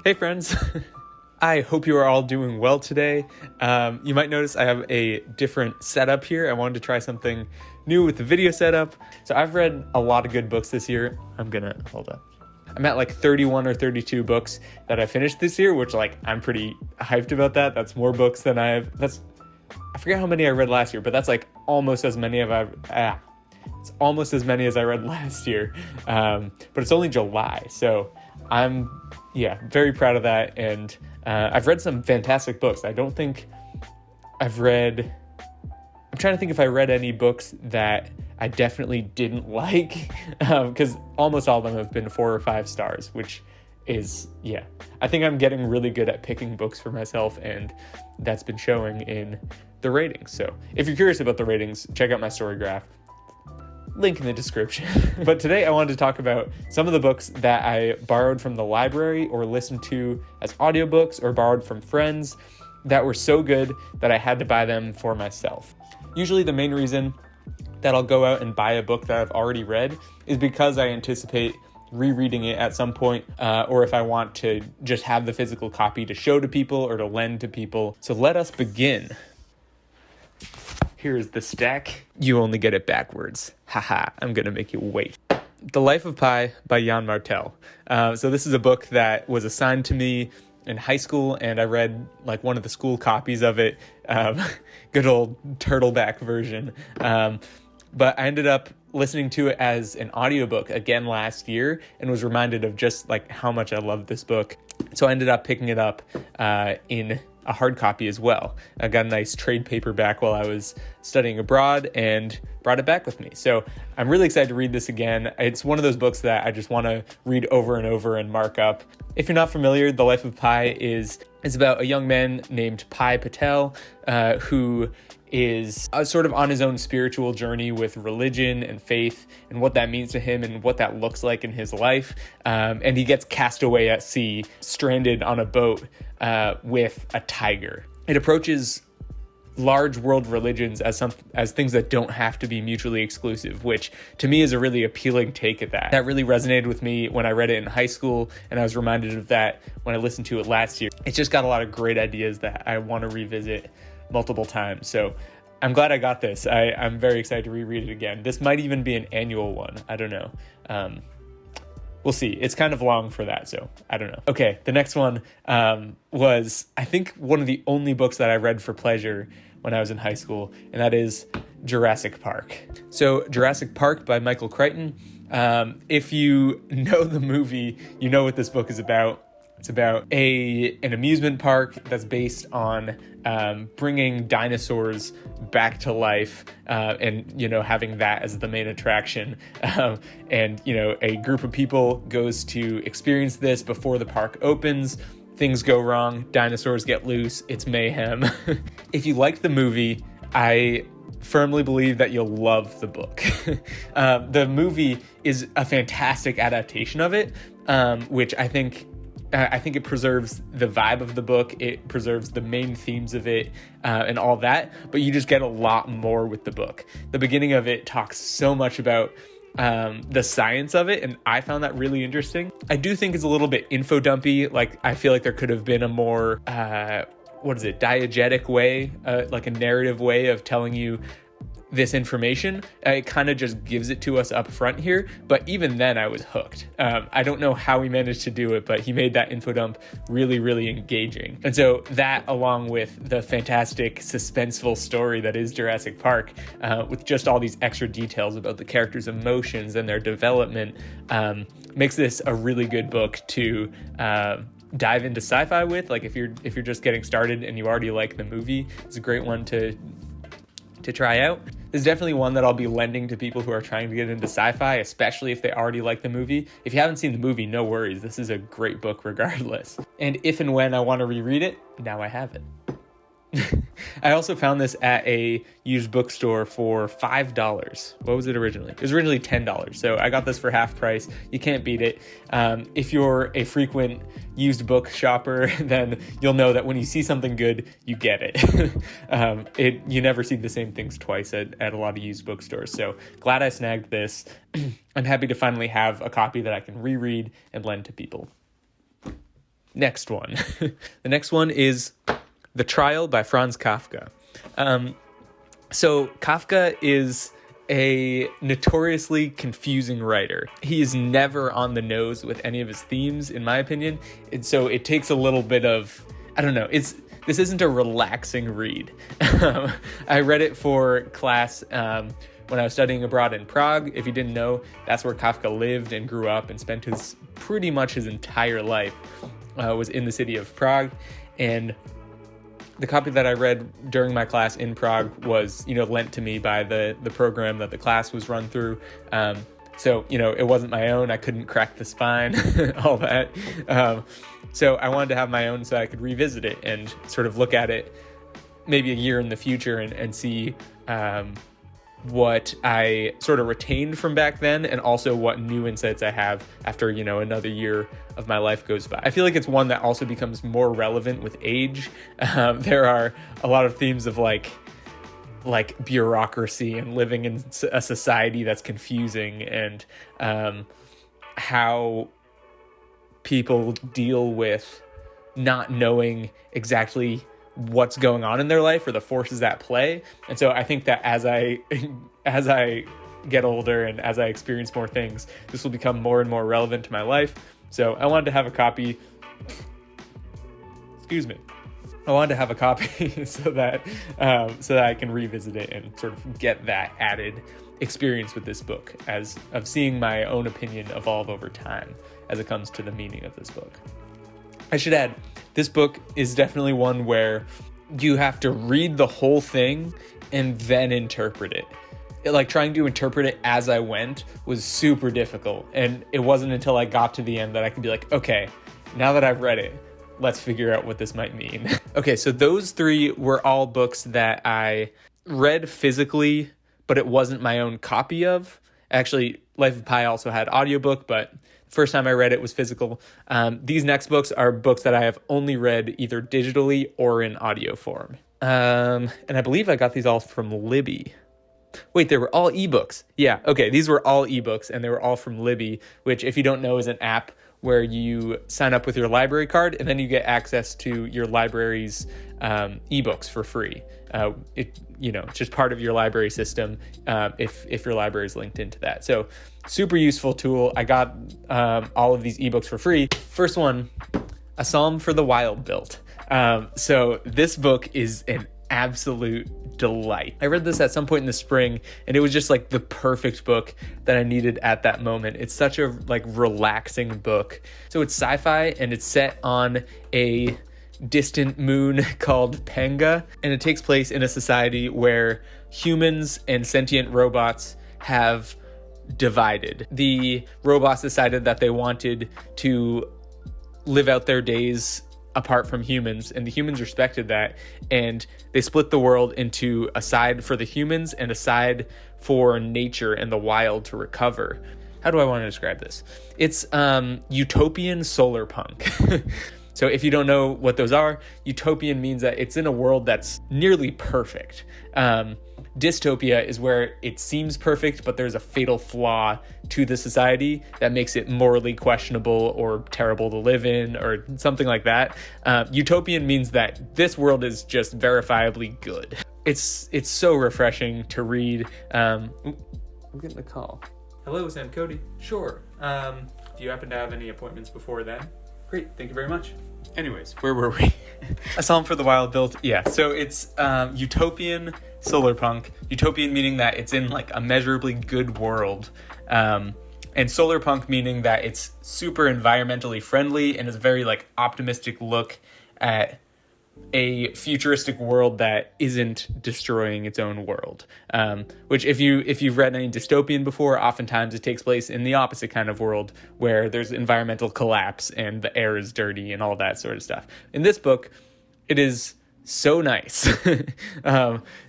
Hey friends, I hope you are all doing well today. You might notice I have a different setup here. I wanted to try something new with the video setup. So I've read a lot of good books this year. I'm at like 31 or 32 books that I finished this year, which I'm pretty hyped about that. That's more books than I forget how many I read last year, but that's like almost as many it's almost as many as I read last year. But it's only July, so I'm very proud of that. And I've read some fantastic books. I'm trying to think if I read any books that I definitely didn't like, because almost all of them have been 4 or 5 stars, which is, I think I'm getting really good at picking books for myself, and that's been showing in the ratings. So if you're curious about the ratings, check out my story graph. Link in the description. But today I wanted to talk about some of the books that I borrowed from the library or listened to as audiobooks or borrowed from friends that were so good that I had to buy them for myself. Usually the main reason that I'll go out and buy a book that I've already read is because I anticipate rereading it at some point, or if I want to just have the physical copy to show to people or to lend to people. So let us begin. Here's the stack. You only get it backwards. Haha, I'm gonna make you wait. The Life of Pi by Jan Martel. So this is a book that was assigned to me in high school, and I read one of the school copies of it. Good old turtleback version. But I ended up listening to it as an audiobook again last year and was reminded of just how much I loved this book. So I ended up picking it up in a hard copy as well. I got a nice trade paperback while I was studying abroad and brought it back with me. So I'm really excited to read this again. It's one of those books that I just want to read over and over and mark up. If you're not familiar, The Life of Pi is about a young man named Pi Patel, who is sort of on his own spiritual journey with religion and faith and what that means to him and what that looks like in his life. And he gets cast away at sea, stranded on a boat with a tiger. It approaches large world religions as things that don't have to be mutually exclusive, which to me is a really appealing take at that. That really resonated with me when I read it in high school, and I was reminded of that when I listened to it last year. It's just got a lot of great ideas that I want to revisit multiple times. So I'm glad I got this. I'm very excited to reread it again. This might even be an annual one. I don't know. We'll see. It's kind of long for that, so I don't know. Okay, the next one was, I think, one of the only books that I read for pleasure when I was in high school, and that is Jurassic Park. So Jurassic Park by Michael Crichton. If you know the movie, you know what this book is about. It's about an amusement park that's based on bringing dinosaurs back to life, and having that as the main attraction. And a group of people goes to experience this before the park opens. Things go wrong. Dinosaurs get loose. It's mayhem. If you liked the movie, I firmly believe that you'll love the book. The movie is a fantastic adaptation of it, which I think it preserves the vibe of the book. It preserves the main themes of it, and all that, but you just get a lot more with the book. The beginning of it talks so much about the science of it, and I found that really interesting. I do think it's a little bit info dumpy. I feel like there could have been a more, diegetic way, a narrative way of telling you this information. It kind of just gives it to us up front here, but even then I was hooked. I don't know how he managed to do it, but he made that info dump really, really engaging. And so that, along with the fantastic suspenseful story that is Jurassic Park, with just all these extra details about the characters' emotions and their development, makes this a really good book to dive into sci-fi with. If you're just getting started and you already like the movie, it's a great one to try out. This is definitely one that I'll be lending to people who are trying to get into sci-fi, especially if they already like the movie. If you haven't seen the movie, no worries. This is a great book regardless. And if and when I want to reread it, now I have it. I also found this at a used bookstore for $5. What was it originally? It was originally $10. So I got this for half price. You can't beat it. If you're a frequent used book shopper, then you'll know that when you see something good, you get it. You never see the same things twice at a lot of used bookstores. So glad I snagged this. I'm happy to finally have a copy that I can reread and lend to people. Next one. The next one is The Trial by Franz Kafka. So Kafka is a notoriously confusing writer. He is never on the nose with any of his themes, in my opinion. And so it takes a little bit of, I don't know, this isn't a relaxing read. I read it for class when I was studying abroad in Prague. If you didn't know, that's where Kafka lived and grew up and spent pretty much his entire life was in the city of Prague. And the copy that I read during my class in Prague was, lent to me by the program that the class was run through. So, it wasn't my own. I couldn't crack the spine, all that. So I wanted to have my own so I could revisit it and sort of look at it maybe a year in the future and see what I sort of retained from back then, and also what new insights I have after, another year of my life goes by. I feel like it's one that also becomes more relevant with age. There are a lot of themes of like bureaucracy and living in a society that's confusing, and how people deal with not knowing exactly what's going on in their life or the forces at play. And so I think that as I get older and as I experience more things, this will become more and more relevant to my life. So I wanted to have a copy. I wanted to have a copy so that I can revisit it and sort of get that added experience with this book of seeing my own opinion evolve over time as it comes to the meaning of this book. I should add, this book is definitely one where you have to read the whole thing and then interpret it. Like trying to interpret it as I went was super difficult. And it wasn't until I got to the end that I could be like, okay, now that I've read it, let's figure out what this might mean. Okay, so those three were all books that I read physically, but it wasn't my own copy of. Actually, Life of Pi also had audiobook, but first time I read it was physical. These next books are books that I have only read either digitally or in audio form. And I believe I got these all from Libby. Wait, they were all ebooks. Yeah, okay, these were all ebooks, and they were all from Libby, which, if you don't know, is an app where you sign up with your library card, and then you get access to your library's ebooks for free. It's just part of your library system if your library is linked into that. So super useful tool. I got all of these ebooks for free. First one, A Psalm for the Wyld Built. So this book is an absolute delight. I read this at some point in the spring, and it was just like the perfect book that I needed at that moment. It's such a relaxing book. So it's sci-fi, and it's set on a distant moon called Panga, and it takes place in a society where humans and sentient robots have divided. The robots decided that they wanted to live out their days apart from humans, and the humans respected that, and they split the world into a side for the humans and a side for nature and the wild to recover. How do I want to describe this? It's utopian solar punk. So if you don't know what those are, utopian means that it's in a world that's nearly perfect. Dystopia is where it seems perfect, but there's a fatal flaw to the society that makes it morally questionable or terrible to live in or something like that. Utopian means that this world is just verifiably good. It's so refreshing to read. I'm getting a call. Hello, Sam Cote. Sure. Do you happen to have any appointments before then? Great, thank you very much. Anyways, where were we? A Psalm for the Wyld Built. Yeah, so it's utopian solar punk. Utopian meaning that it's in a measurably good world. And solar punk meaning that it's super environmentally friendly and is a very optimistic look at a futuristic world that isn't destroying its own world. Which if you've read any dystopian before, oftentimes it takes place in the opposite kind of world where there's environmental collapse and the air is dirty and all that sort of stuff. In this book, it is so nice.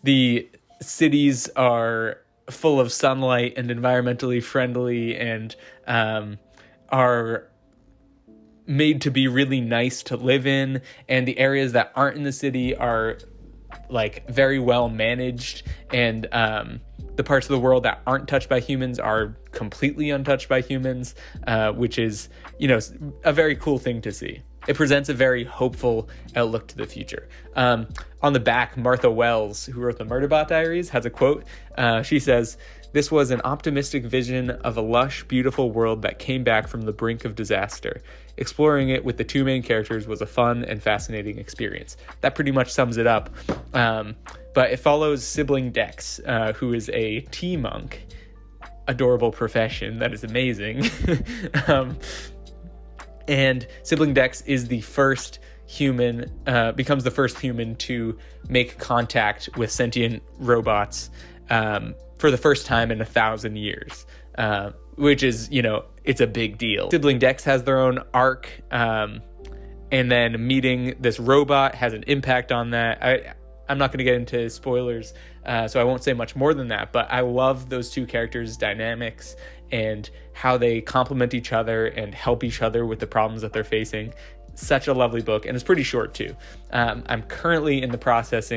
The cities are full of sunlight and environmentally friendly and are made to be really nice to live in, and the areas that aren't in the city are very well managed, and the parts of the world that aren't touched by humans are completely untouched by humans, which is a very cool thing to see. It presents a very hopeful outlook to the future. On the back, Martha Wells, who wrote the Murderbot Diaries, has a quote. She says, "This was an optimistic vision of a lush, beautiful world that came back from the brink of disaster. Exploring it with the two main characters was a fun and fascinating experience." That pretty much sums it up. But it follows sibling Dex, who is a tea monk. Adorable profession. That is amazing. And sibling Dex is the first human, becomes the first human to make contact with sentient robots for the first time in 1,000 years, which is, it's a big deal. Sibling Dex has their own arc, and then meeting this robot has an impact on that. I'm not going to get into spoilers, so I won't say much more than that, but I love those two characters' dynamics and how they complement each other and help each other with the problems that they're facing. Such a lovely book, and it's pretty short too. I'm currently in the process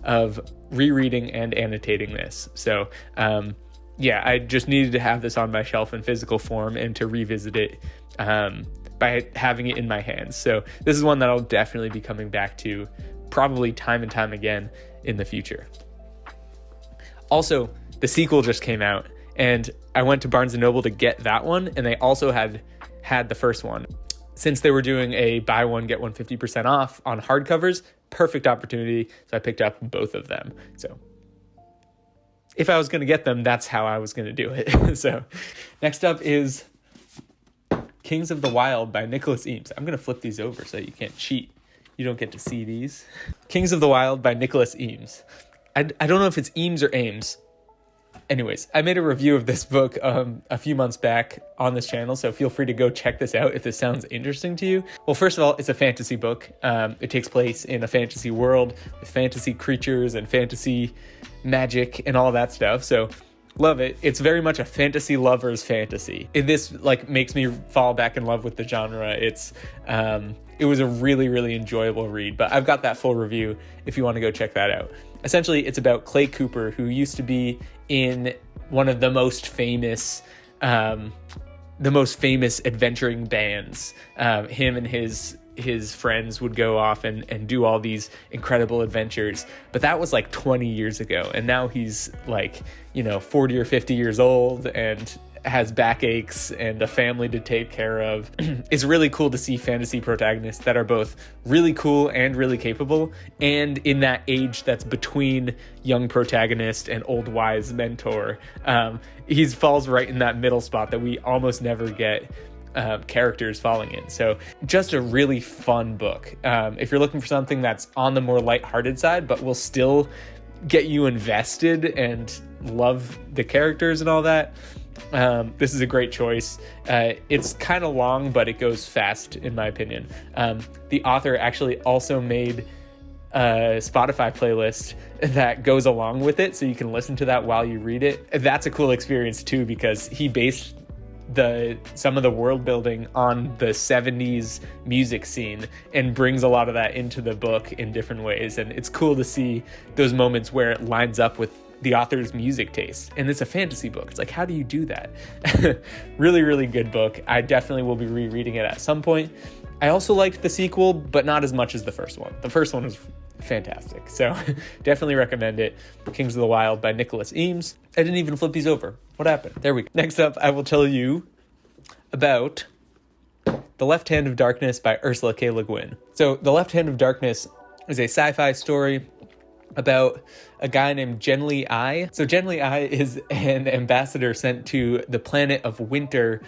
of rereading and annotating this. So I just needed to have this on my shelf in physical form and to revisit it by having it in my hands. So this is one that I'll definitely be coming back to probably time and time again in the future. Also, the sequel just came out, and I went to Barnes & Noble to get that one, and they also had the first one. Since they were doing a buy one, get one 50% off on hardcovers, perfect opportunity, so I picked up both of them. So if I was going to get them, that's how I was going to do it. So next up is Kings of the Wyld by Nicholas Eames. I'm going to flip these over so you can't cheat. You don't get to see these. Kings of the Wyld by Nicholas Eames. I don't know if it's Eames or Ames. Anyways, I made a review of this book a few months back on this channel, so feel free to go check this out if this sounds interesting to you. Well, first of all, it's a fantasy book. It takes place in a fantasy world with fantasy creatures and fantasy magic and all that stuff, so love it. It's very much a fantasy lover's fantasy. This makes me fall back in love with the genre. It was a really, really enjoyable read, but I've got that full review if you want to go check that out. Essentially, it's about Clay Cooper, who used to be in one of the most famous adventuring bands. Him and his friends would go off and do all these incredible adventures, but that was 20 years ago, and now he's 40 or 50 years old and has backaches and a family to take care of. It's really cool to see fantasy protagonists that are both really cool and really capable, and in that age that's between young protagonist and old wise mentor. He falls right in that middle spot that we almost never get characters falling in. So just a really fun book. If you're looking for something that's on the more lighthearted side, but will still get you invested and love the characters and all that, this is a great choice. It's kind of long, but it goes fast in my opinion. The author actually also made a Spotify playlist that goes along with it, so you can listen to that while you read it. That's a cool experience too, because he based some of the world building on the 70s music scene and brings a lot of that into the book in different ways, and it's cool to see those moments where it lines up with the author's music taste. And it's a fantasy book. It's how do you do that? Really, really good book. I definitely will be rereading it at some point. I also liked the sequel, but not as much as the first one. The first one was fantastic, so definitely recommend it. Kings of the Wyld by Nicholas Eames. I didn't even flip these over. What happened? There we go. Next up, I will tell you about The Left Hand of Darkness by Ursula K. Le Guin. So The Left Hand of Darkness is a sci-fi story about a guy named Genly I. So Genly I is an ambassador sent to the planet of Winter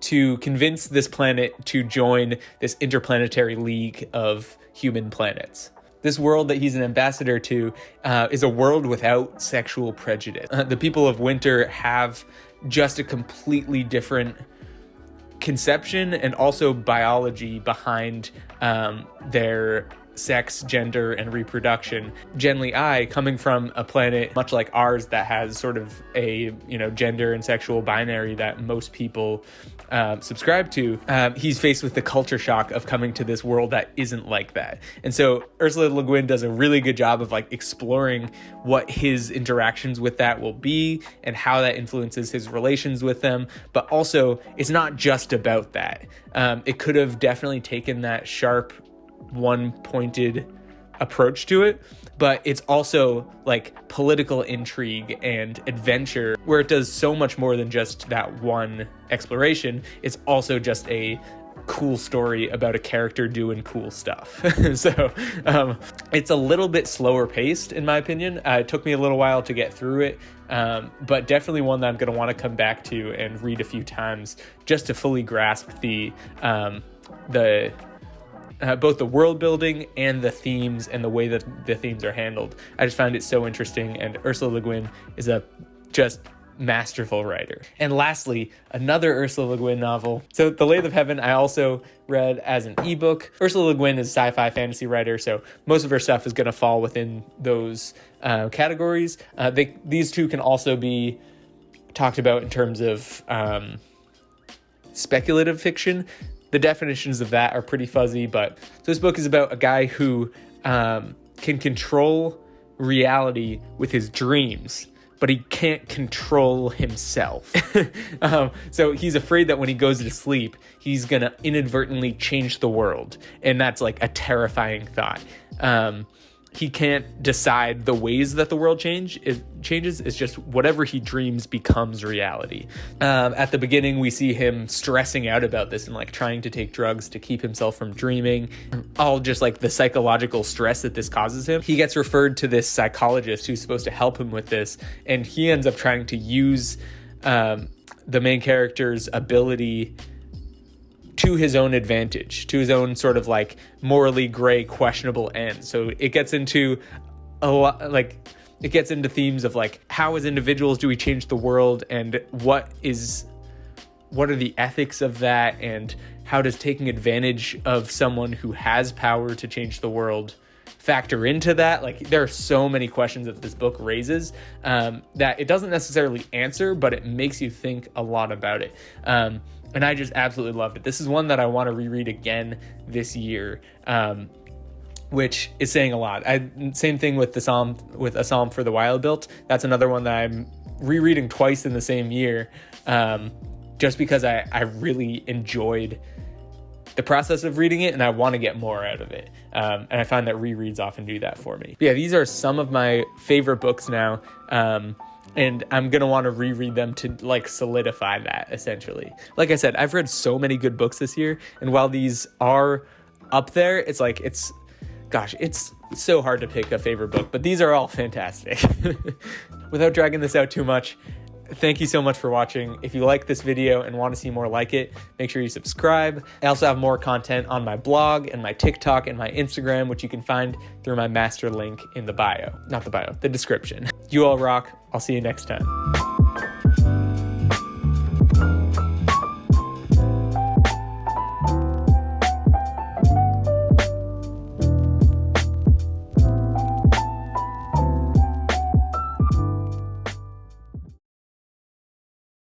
to convince this planet to join this interplanetary league of human planets. This world that he's an ambassador to is a world without sexual prejudice. The people of Winter have just a completely different conception and also biology behind their sex, gender, and reproduction. Genly I, coming from a planet much like ours that has sort of a, gender and sexual binary that most people subscribe to, he's faced with the culture shock of coming to this world that isn't like that. And so Ursula Le Guin does a really good job of like exploring what his interactions with that will be and how that influences his relations with them. But also, it's not just about that. It could have definitely taken that sharp, one-pointed approach to it, but it's also like political intrigue and adventure, where it does so much more than just that one exploration. It's also just a cool story about a character doing cool stuff. So it's a little bit slower paced, in my opinion. It took me a little while to get through it, but definitely one that I'm going to want to come back to and read a few times just to fully grasp both the world building and the themes and the way that the themes are handled. I just find it so interesting, and Ursula Le Guin is a just masterful writer. And lastly, another Ursula Le Guin novel. So The Lathe of Heaven, I also read as an ebook. Ursula Le Guin is a sci-fi fantasy writer, so most of her stuff is going to fall within those categories. These two can also be talked about in terms of speculative fiction. The definitions of that are pretty fuzzy, but so this book is about a guy who can control reality with his dreams, but he can't control himself. So he's afraid that when he goes to sleep, he's going to inadvertently change the world. And that's like a terrifying thought. He can't decide the ways that the world changes. It's just whatever he dreams becomes reality. At the beginning, we see him stressing out about this and like trying to take drugs to keep himself from dreaming. All just like the psychological stress that this causes him. He gets referred to this psychologist who's supposed to help him with this, and he ends up trying to use the main character's ability to his own advantage, to his own sort of like morally gray, questionable end. So it gets into a lot, like it gets into themes of like, how as individuals do we change the world, and what are the ethics of that, and how does taking advantage of someone who has power to change the world factor into that? Like, there are so many questions that this book raises that it doesn't necessarily answer, but it makes you think a lot about it. And I just absolutely loved it. This is one that I want to reread again this year, which is saying a lot. Same thing with A Psalm for the Wyld built. That's another one that I'm rereading twice in the same year, just because I really enjoyed the process of reading it, and I want to get more out of it. And I find that rereads often do that for me. But yeah, these are some of my favorite books now. And I'm going to want to reread them to like solidify that, essentially. Like I said, I've read so many good books this year. And while these are up there, it's so hard to pick a favorite book, but these are all fantastic. Without dragging this out too much, thank you so much for watching. If you like this video and want to see more like it, make sure you subscribe. I also have more content on my blog and my TikTok and my Instagram, which you can find through my master link in the description. You all rock. I'll see you next time.